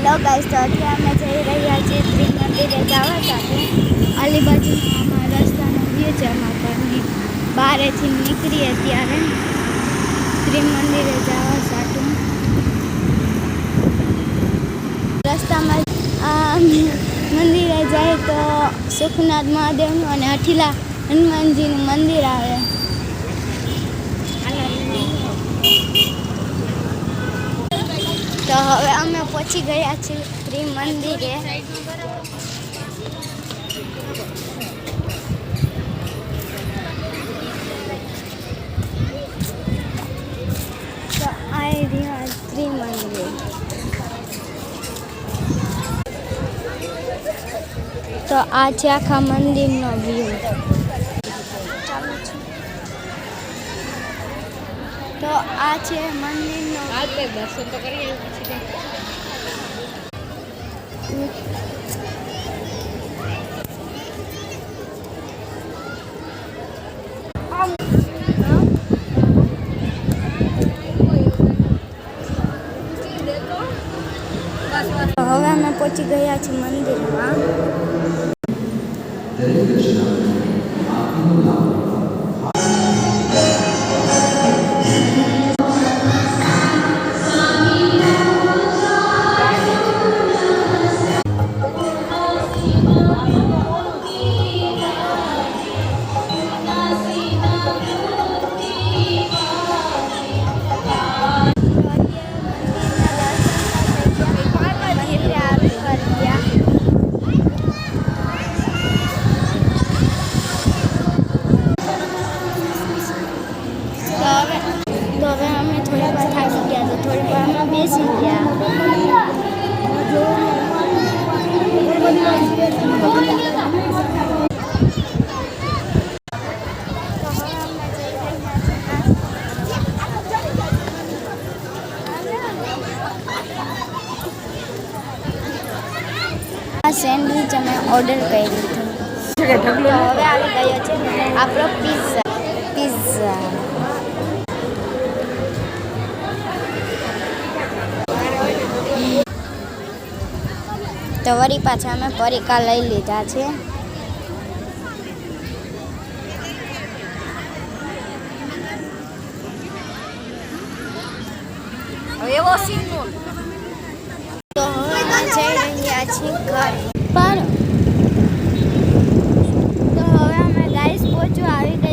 Hello guys, તો અત્યારે અમે જઈ રહ્યા છીએ ત્રિમંદિરે જવા સાથે. આલી બાજુમાં રસ્તાનો વ્યૂ છે. માતાની બહારેથી નીકળીએ ત્યારે ત્રિમંદિરે જવા સાથે રસ્તામાં મંદિરે જાય તો સુખનાથ મહાદેવનું અને અઠીલા હનુમાનજીનું મંદિર આવે. તો હવે અમે પહોંચી ગયા છીએ ત્રિમંદિરે. તો આ રહ્યા ત્રિમંદિર. તો આ છે આખા મંદિરનો વ્યૂ. તો આ છે મંદિરનો દર્શન તો કરીએ. હવે અમે પહોંચી ગયા છીએ મંદિરમાં. તો હવે અમે થોડી વાર થાકી ગયા, તો થોડી વાર અમે બેસી ગયા. આ સેન્ડવિચ અમે ઓર્ડર કરી દીધું. તો હવે આવી ગયો છે આપણો પિઝા. તો વળી પાછા અમે પરીકા લઈ લીધા છે. તો હવે અમે જઈ રહ્યા છીએ ઘરે. તો હવે અમે ગાઈસ પહોંચવા આવી ગયા.